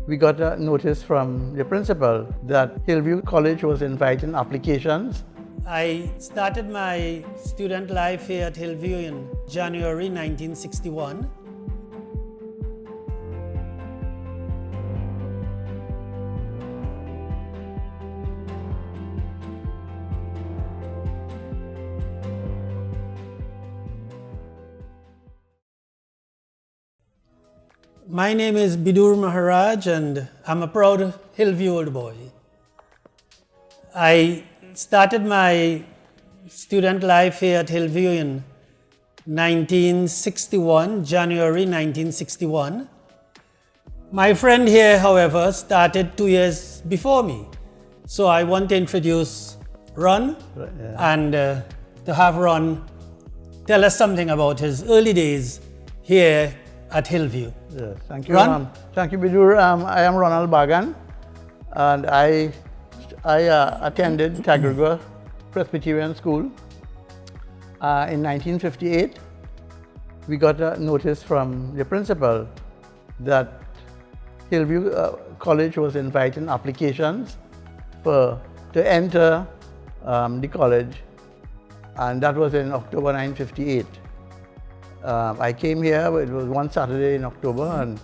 we got a notice from the principal that Hillview College was inviting applications. I started my student life here at Hillview in January 1961. My name is Bedoor Maharaj and I'm a proud Hillview Old Boy. I started my student life here at Hillview in 1961, January 1961. My friend here, however, started 2 years before me. So I want to introduce Ron and to have Ron tell us something about his early days here at Hillview. Yes, thank you, Ron? Thank you, Bedoor. I am Ronald Bhagan, and I attended Tagrigua Presbyterian School. In 1958, we got a notice from the principal that Hillview College was inviting applications to enter the college, and that was in October 1958. I came here, it was one Saturday in October, and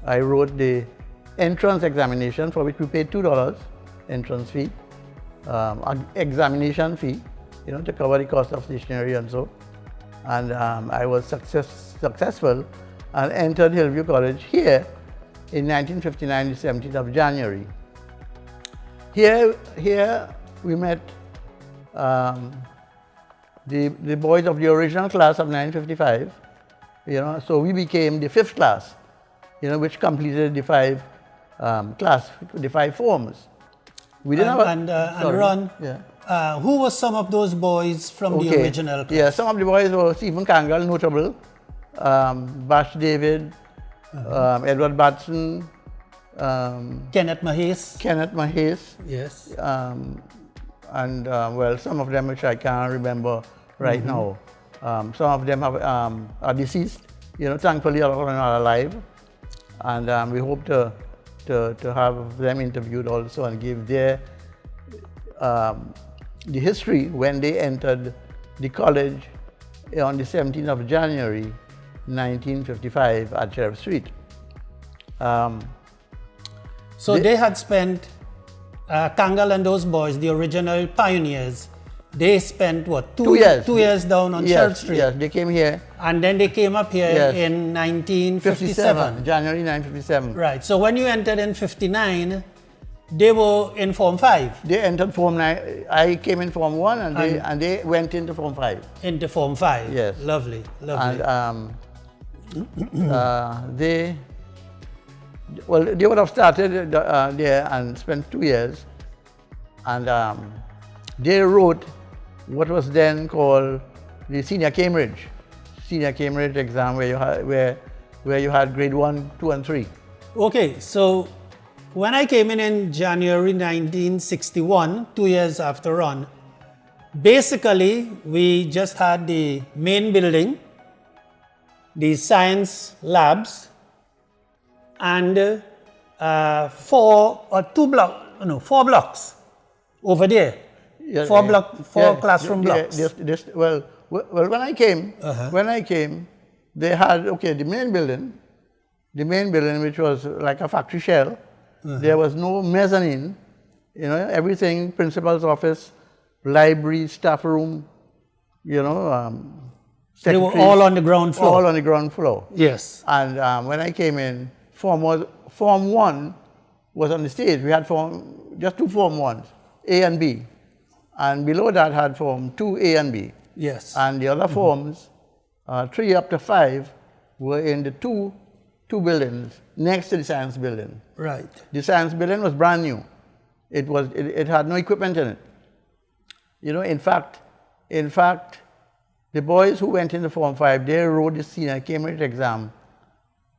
I wrote the entrance examination, for which we paid $2 entrance fee, examination fee, to cover the cost of stationery and so. And I was successful and entered Hillview College here in 1959, the 17th of January. Here we met the boys of the original class of 1955, so we became the fifth class, which completed the five forms. We didn't and Ron, who were some of those boys from the original class? Yeah, some of the boys were Stephen Kangal, notable, Bash David, Edward Batson, Kenneth Mahes. Yes. And well, some of them which I can't remember right now. Some of them are deceased. Thankfully, a lot of them are alive, and we hope to have them interviewed also and give their the history when they entered the college on the 17th of January 1955 at Sheriff Street. So they had spent, Kangal and those boys, the original pioneers, they spent what, two years down on Sheriff Street? Yes, they came here. And then they came up here in 1957. January 1957. Right, so when you entered in 59, they were in Form 5. They entered Form 9. I came in Form 1 and they went into Form 5. Into Form 5. Yes. Lovely. And they would have started there and spent 2 years, and they wrote what was then called the Senior Cambridge exam, where you had grade 1, 2, and 3. Okay, so when I came in January 1961, 2 years after Ron, basically we just had the main building, the science labs, and 4 blocks over there. Yeah, four classroom blocks. Well, when I came, they had the main building, which was like a factory shell. There was no mezzanine, everything, principal's office, library, staff room, they were all on the ground floor. All on the ground floor. Yes. And when I came in, Form 1 was on the stage. We had just 2 Form 1s, A and B. And below that had Form 2, A and B. Yes. And the other forms, 3 up to 5, were in the two buildings next to the science building. Right. The science building was brand new. It had no equipment in it. In fact, the boys who went into Form 5, they wrote the Senior Cambridge exam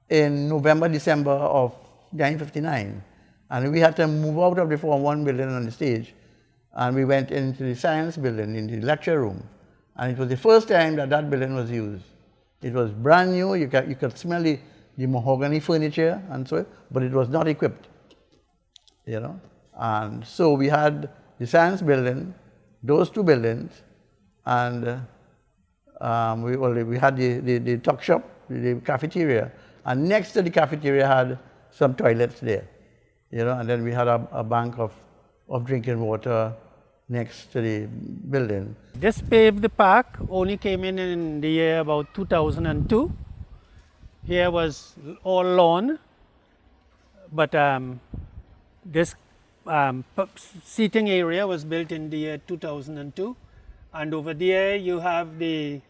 in November, December of 1959. And we had to move out of the Form 1 building on the stage, and we went into the science building, in the lecture room. And it was the first time that building was used. It was brand new. You could smell the the mahogany furniture and so, but it was not equipped, you know. And so we had the science building, those two buildings, and we had the tuck shop, the cafeteria, and next to the cafeteria had some toilets there, you know, and then we had a bank of drinking water next to the building. This paved park only came in the year about 2002. Here was all lawn, but this seating area was built in the year 2002. And over there you have the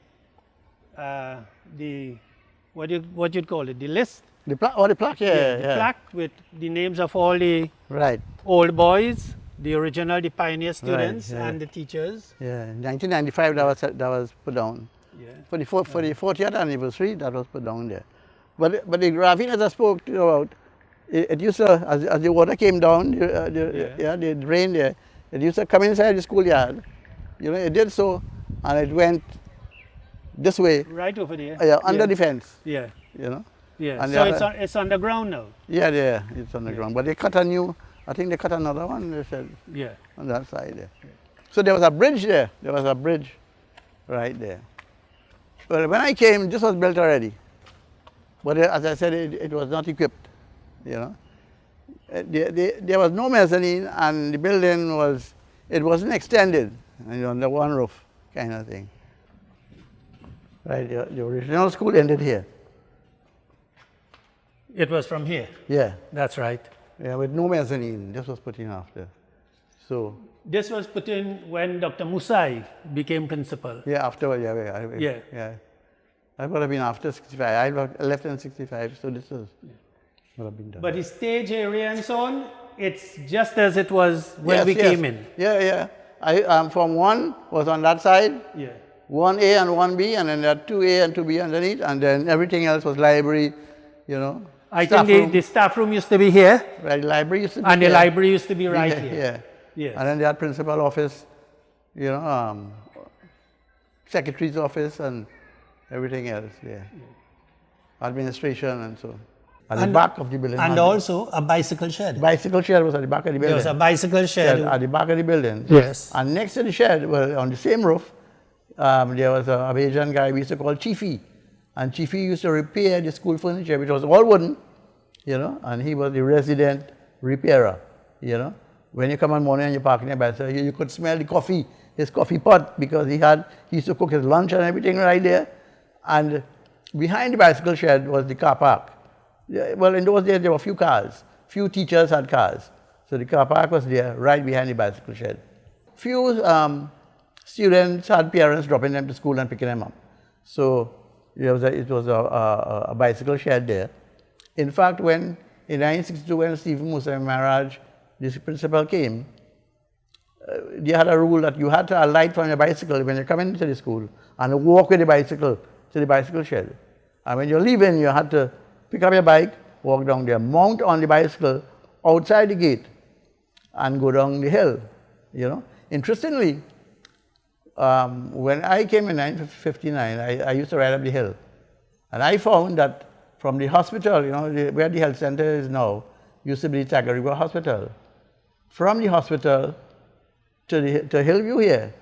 what you'd call it, the list. The plaque, the plaque, yeah. The plaque with the names of all the right. old boys, the original, the pioneer students, Right, yeah. and the teachers. Yeah, in 1995 that was put down. Yeah. For the 40th anniversary, that was put down there. But the ravine, as I spoke to you about, it used to, as the water came down, the drain there, it used to come inside the schoolyard. You know, it did so, and it went this way. Right over there. Under the fence. Yeah. You know. Yeah. And So it's underground now. Yeah, it's underground. But they cut a new. I think they cut another one. They said. Yeah. On that side there. Yeah. So there was a bridge there. There was a bridge, right there. Well, when I came, this was built already. But as I said, it was not equipped. You know. There was no mezzanine, and the building wasn't extended. You know, under one roof, kind of thing. Right. The original school ended here. It was from here. Yeah. That's right. Yeah, with no mezzanine. This was put in after. So. This was put in when Dr. Musai became principal. Yeah, afterward. Yeah. I would have been after 65. I left in 65, so this would have been done. But the stage area and so on, it's just as it was when we came in. Yeah. Form 1 was on that side. Yeah. 1A and 1B, and then there are 2A and 2B underneath, and then everything else was library, you know. I think the staff room used to be here. Right, the library used to be and here. the library used to be right here. Yeah. And then they had principal office, you know, secretary's office and everything else, administration and so. At the back of the building. And also a bicycle shed. Bicycle shed was at the back of the building. There was a bicycle shed. At the back of the building. Yes. And next to the shed, well, on the same roof, there was a Asian guy we used to call Chiefy. And Chiefy used to repair the school furniture, which was all wooden, you know, and he was the resident repairer, you know. When you come on morning and you park in your bicycle, you could smell the coffee, his coffee pot, because he used to cook his lunch and everything right there. And behind the bicycle shed was the car park. Well, in those days, there were few cars. Few teachers had cars. So the car park was there, right behind the bicycle shed. Few students had parents dropping them to school and picking them up. So it was a bicycle shed there. In fact, in 1962, when Stephen Bedoor Maharaj, this principal, came, they had a rule that you had to alight from your bicycle when you're coming into the school and walk with the bicycle to the bicycle shed. And when you're leaving, you had to pick up your bike, walk down there, mount on the bicycle outside the gate, and go down the hill, you know. Interestingly, when I came in 1959, I used to ride up the hill. And I found that from the hospital, you know, where the health center is now, used to be the Tiger River Hospital. From the hospital to Hillview here,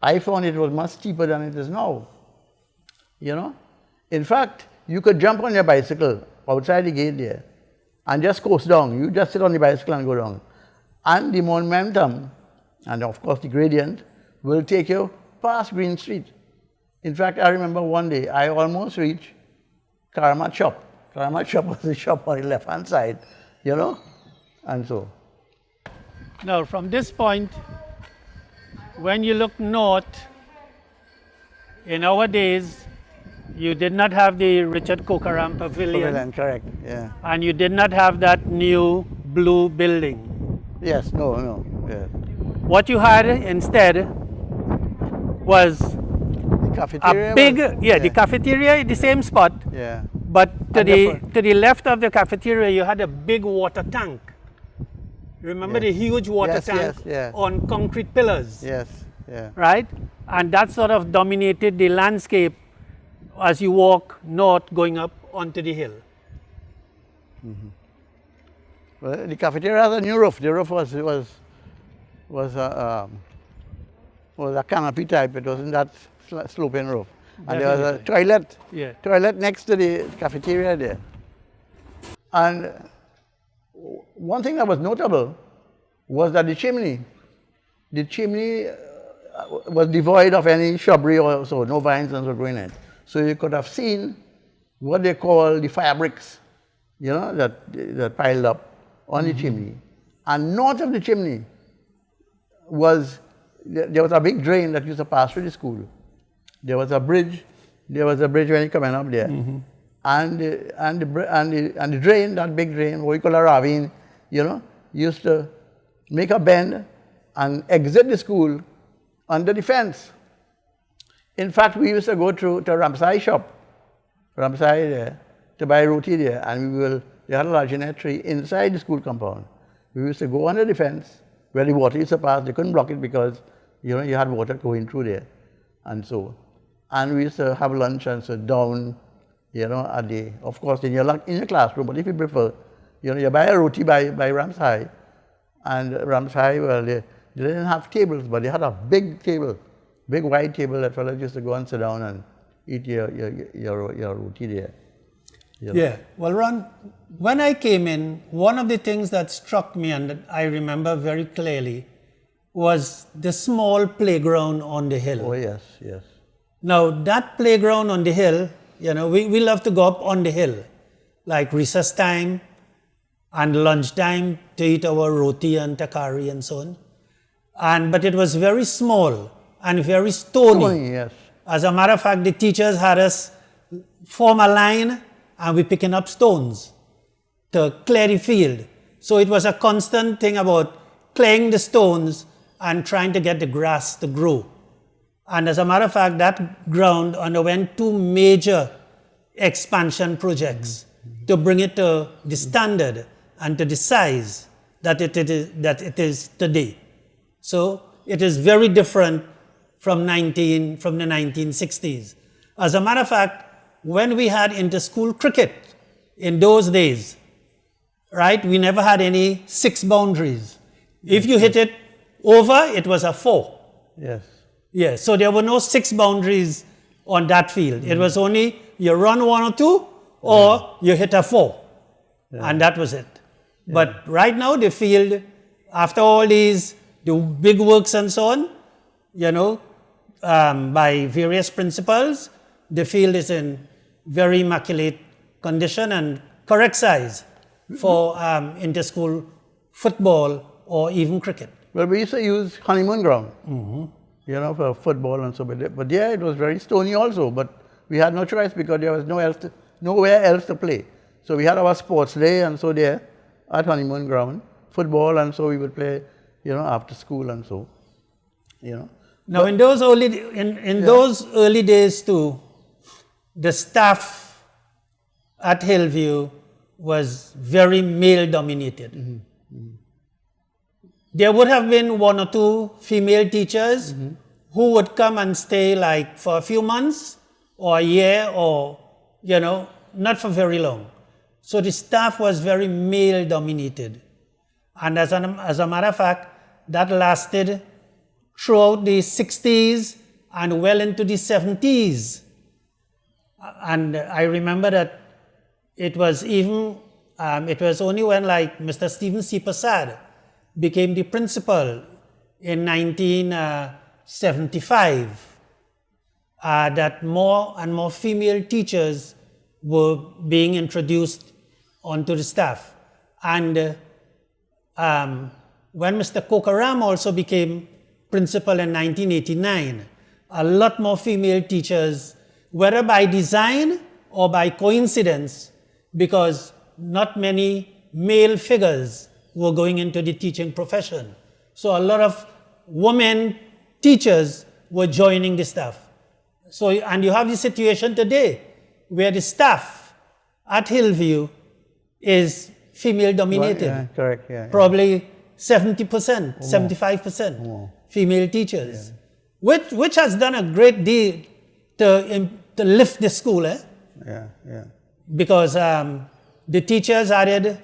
I found it was much cheaper than it is now, you know. In fact, you could jump on your bicycle outside the gate there and just coast down. You just sit on the bicycle and go down. And the momentum, and of course the gradient, will take you past Green Street. In fact, I remember one day I almost reached Karamat Shop. Karamat Shop was the shop on the left-hand side, you know, and so. Now, from this point, when you look north, in our days, you did not have the Richard Kokaram Pavilion. Correct, yeah. And you did not have that new blue building. Yes, no, yeah. What you had instead was the cafeteria a big, the cafeteria in the same spot. Yeah. But to the left of the cafeteria, you had a big water tank. Remember the huge water tank on concrete pillars? Yes, yeah. Right? And that sort of dominated the landscape as you walk north going up onto the hill. Well, the cafeteria has a new roof. The roof was a canopy type. It wasn't that sloping roof. And there was a toilet. Yeah. Toilet next to the cafeteria there. And one thing that was notable was that the chimney was devoid of any shrubbery or so, no vines and so growing in it. So you could have seen what they call the fire bricks, that piled up on the chimney. And north of the chimney there was a big drain that used to pass through the school. There was a bridge when you're coming up there. And the drain, that big drain, what we call a ravine, used to make a bend and exit the school under the fence. In fact, we used to go to Ramsai shop, Ramsai there, to buy roti there, and they had a large tree inside the school compound. We used to go under the fence where the water used to pass. They couldn't block it because, you had water going through there, and so. And we used to have lunch and sit down, of course, in your classroom, but if you prefer, you buy a roti by Ramsai, and Ramsai, well, they didn't have tables, but they had a big table, big wide table that fellows used to go and sit down and eat your roti there. Yeah. Well, Ron, when I came in, one of the things that struck me and that I remember very clearly was the small playground on the hill. Oh, yes. Now, that playground on the hill, we love to go up on the hill, like recess time and lunchtime to eat our roti and takari and so on. But it was very small and very stony. Yes. As a matter of fact, the teachers had us form a line and we picking up stones to clear the field. So it was a constant thing about clearing the stones and trying to get the grass to grow. And as a matter of fact, that ground underwent 2 major expansion projects to bring it to the standard and to the size that it is today. So it is very different from the 1960s. As a matter of fact, when we had inter-school cricket in those days, right, we never had any 6 boundaries. If you hit it over, it was a 4. Yes. Yeah, so there were no 6 boundaries on that field. It was only you run 1 or 2 or you hit a 4. And that was it. But right now the field, after all these, the big works and so on, by various principals, the field is in very immaculate condition and correct size for inter-school football or even cricket. Well, we used to use honeymoon ground, for football and so on. But yeah, it was very stony also, but we had no choice because there was nowhere else to play. So we had our sports day and so there at honeymoon ground, football, and so we would play, after school and so, Now, in those early days too, the staff at Hillview was very male-dominated. There would have been 1 or 2 female teachers who would come and stay like for a few months or a year or, not for very long. So the staff was very male-dominated. And as a matter of fact, that lasted throughout the 60s and well into the 70s. And I remember that it was only when like Mr. Stephen C. Prasad became the principal in 1975 that more and more female teachers were being introduced onto the staff. And when Mr. Kokaram also became principal in 1989, a lot more female teachers, whether by design or by coincidence, because not many male figures were going into the teaching profession. So a lot of women teachers were joining the staff. So, and you have the situation today where the staff at Hillview is female dominated. Well, yeah, correct, yeah. Probably 70%, 75% female teachers, which has done a great deal to lift the school, Yeah. because The teachers added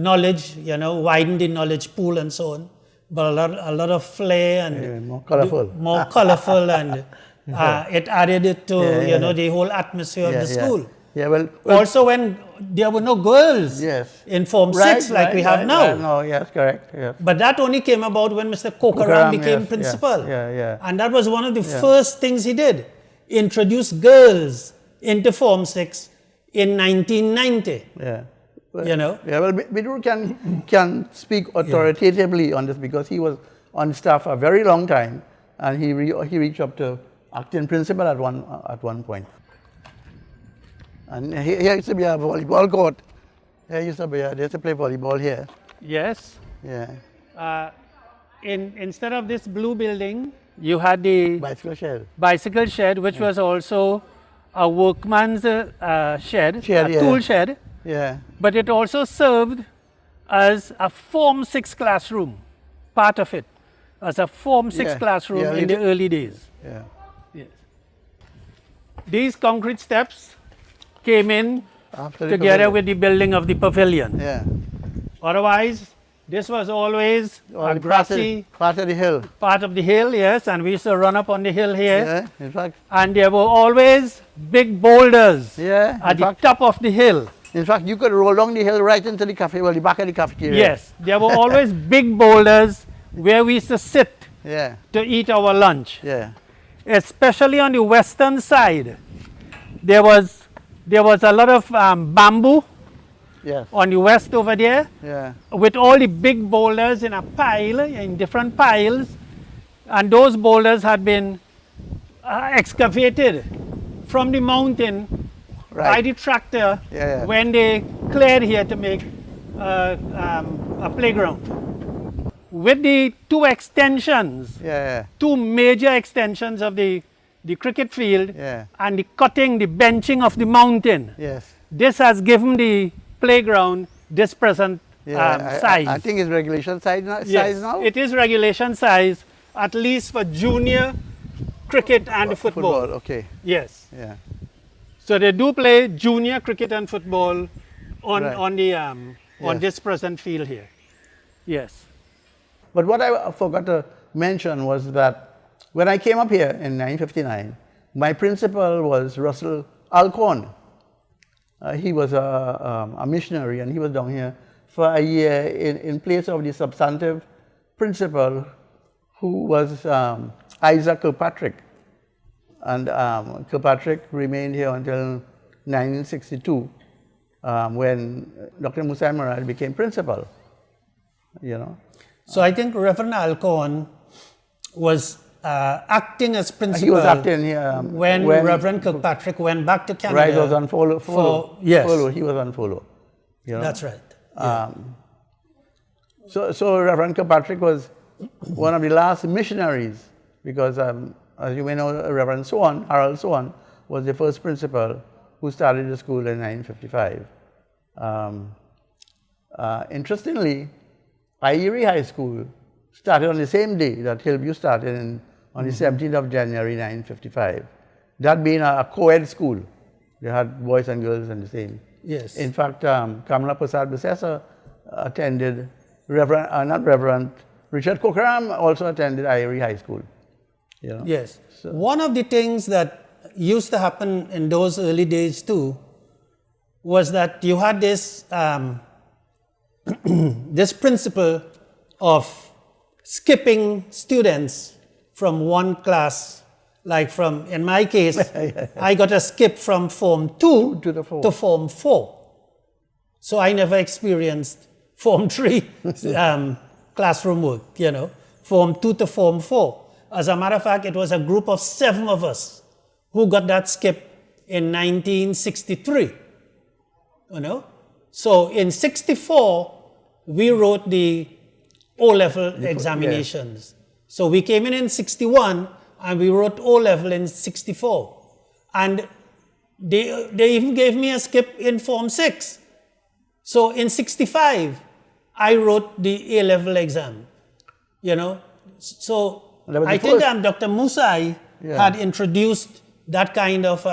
knowledge, widened the knowledge pool and so on. But a lot of flair and more colorful. More colorful, and it added it to the whole atmosphere of the school. Yeah, well, also when there were no girls in Form 6 like we have now. No, yes, correct. Yes. But that only came about when Mr. Kokaram became principal. And that was one of the first things he did. Introduce girls into Form 6 in 1990. Yeah. Well, Yeah, well, Bedoor can speak authoritatively on this because he was on staff a very long time, and he reached up to acting principal at one point. And here used to be a volleyball court. They used to play volleyball here. Yes. Yeah. Instead of this blue building, you had the bicycle shed, which was also a workman's shed, tool shed. Yeah. But it also served as a Form 6 classroom, part of it, as a Form 6 classroom in the early days. Yeah. Yes. These concrete steps came in together with the building of the pavilion. Yeah. Otherwise, this was always a grassy part of the hill. Part of the hill, yes, and we used to run up on the hill here. Yeah, in fact. And there were always big boulders at the top of the hill. In fact, you could roll down the hill right into the cafe, the back of the cafeteria. Yes, there were always big boulders where we used to sit to eat our lunch. Yeah. Especially on the western side, there was a lot of bamboo on the west over there, with all the big boulders in a pile, in different piles, and those boulders had been excavated from the mountain by the tractor when they cleared here to make a playground. With the two extensions, two major extensions of the cricket field and the cutting, the benching of the mountain, this has given the playground this present size. I think it's regulation size now? It is regulation size, at least for junior cricket and football. Okay. Yes. Yeah. So they do play junior cricket and football on this present field here. Yes. But what I forgot to mention was that when I came up here in 1959, my principal was Russell Alcorn. He was a missionary, and he was down here for a year in place of the substantive principal, who was Isaac Kirkpatrick. And Kirkpatrick remained here until 1962, when Dr. Musa Maharaj became principal. So I think Reverend Alcorn was acting as principal. He was acting here when Reverend Kirkpatrick went back to Canada. Right, he was on follow. Yes. Follow. He was on follow. That's right. So Reverend Kirkpatrick was one of the last missionaries, because as you may know, Reverend Harold Swan, was the first principal who started the school in 1955. Interestingly, Irie High School started on the same day that Hillview started, on the 17th of January 1955. That being a co-ed school. They had boys and girls in the same. Yes. In fact, Kamala Prasad Besesa attended, Richard Kokaram also attended Irie High School. Yes. So one of the things that used to happen in those early days too was that you had this this principle of skipping students from one class, like in my case, I got a skip from Form 2 to Form 4. So I never experienced Form 3 classroom work, Form 2 to Form 4. As a matter of fact, it was a group of 7 of us who got that skip in 1963. So in 64, we wrote the O-level examinations. So we came in 61 and we wrote O-level in 64. And they even gave me a skip in Form 6. So in 65, I wrote the A-level exam, So I think Dr. Musai had introduced that kind of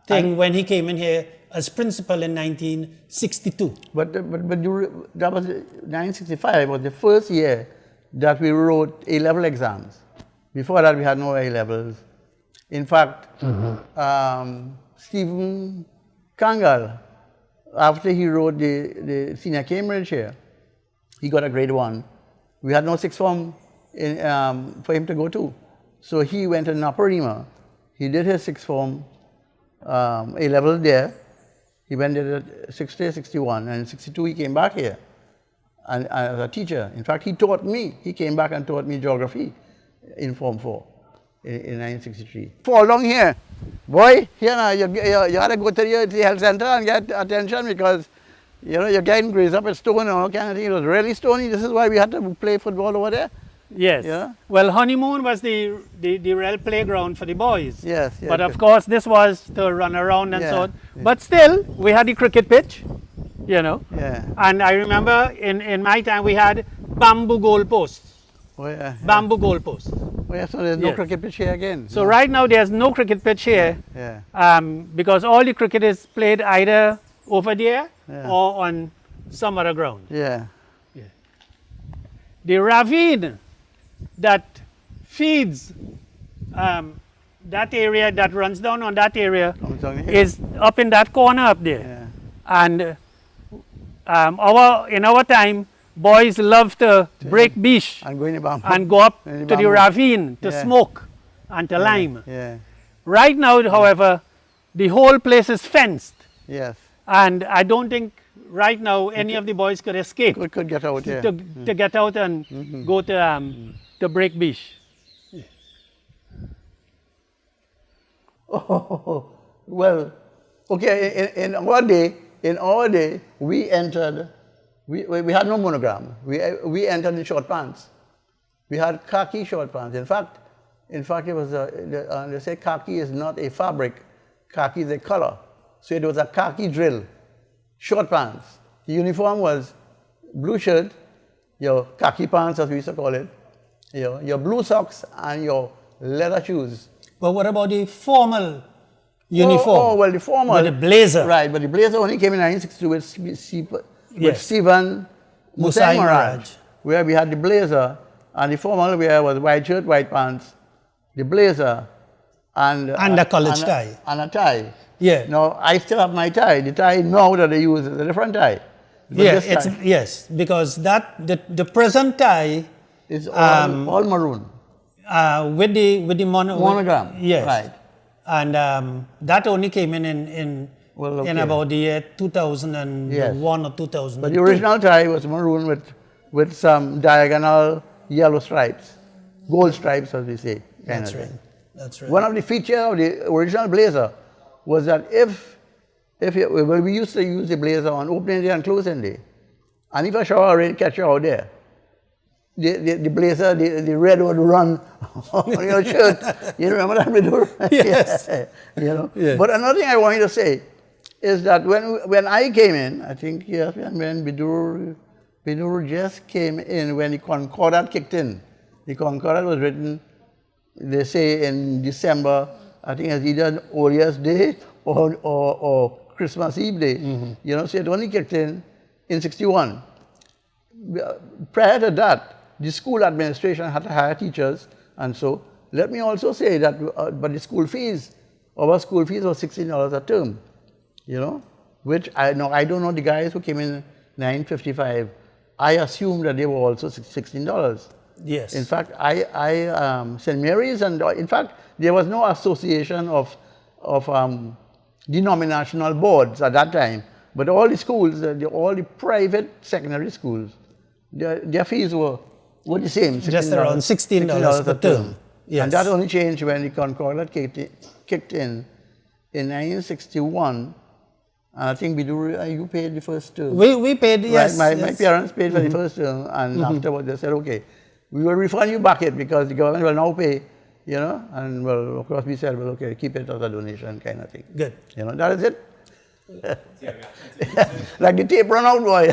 thing when he came in here as principal in 1962. But that was 1965 was the first year that we wrote A-level exams. Before that, we had no A-levels. In fact, Stephen Kangal, after he wrote the senior Cambridge here, he got a grade 1. We had no sixth form for him to go to. So he went to Naparima. He did his sixth form A-level there. He went there at 60, 61, and in 62 he came back here and as a teacher. In fact, he taught me. He came back and taught me geography in Form 4 in 1963. Fall down here. Boy, here now, you got to go to the health center and get attention because, you know, you're getting grazed up with stone and all kind of thing. It was really stony. This is why we had to play football over there. Yes. Yeah. Well, Honeymoon was the real playground for the boys. Yes. But of course, this was to run around and so on. Yeah. But still, we had the cricket pitch, you know. Yeah. And I remember in my time, we had bamboo goalposts. Oh, yeah. Bamboo goalposts. Oh, yeah, so there's no cricket pitch here again. So right now, there's no cricket pitch here. Yeah. Because all the cricket is played either over there or on some other ground. Yeah. The ravine that feeds that area, that runs down on that area, is up in that corner up there. Yeah. And in our time, boys love to break beach And going about and go up to the ravine to smoke and to lime. Yeah. Right now, however, the whole place is fenced. Yes. And I don't think right now any of the boys could escape Could get out here. to get out and go to break beach. Oh, well, okay, in our day, we entered, we had no monogram. We entered in short pants. We had khaki short pants. In fact, it was they say khaki is not a fabric, khaki is a color. So it was a khaki drill, short pants. The uniform was blue shirt, your khaki pants as we used to call it, your blue socks and your leather shoes. But what about the formal uniform? Oh, well, the formal. With the blazer. Right, but the blazer only came in 1962 with Stephen Maharaj, where we had the blazer, and the formal wear was white shirt, white pants, the blazer, and a collared tie. And a tie. Yeah. Now, I still have my tie. The tie now that I use is a different tie. But Yes, because the present tie is all maroon. With the monogram. Yes. Right. And that only came in about the year 2001 or 2002. But the original tie was maroon with some diagonal yellow stripes, gold stripes, as we say. That's right. That's right. One of the features of the original blazer was that we used to use the blazer on opening day and closing day, and if a shower rain catch you out there, the blazer, the red would run on your shirt. You remember that, Bedoor? Yes. You know. Yeah. But another thing I want you to say is that when I came in, I think when Bedoor just came in when the Concordat kicked in. The Concordat was written, they say, in December. I think it's either Old Year's Day or Christmas Eve Day. You know, so it only kicked in 61. Prior to that, the school administration had to hire teachers, and so let me also say that, but the school fees, our school fees was $16 a term, you know, which I don't know the guys who came in 955. I assume that they were also $16. Yes. In fact, St. Mary's, and in fact, there was no association of denominational boards at that time, but all the schools, all the private secondary schools, their fees were the same. Just around $16 per term. Yes. And that only changed when the Concordat kicked in 1961. And I think you paid the first term. We paid, yes. Right? My parents paid for the first term, and afterwards they said, okay, we will refund you back it because the government will now pay, you know. And well, of course we said, well, okay, keep it as a donation kind of thing. Good. You know, that is it. Like the tape run out, boy.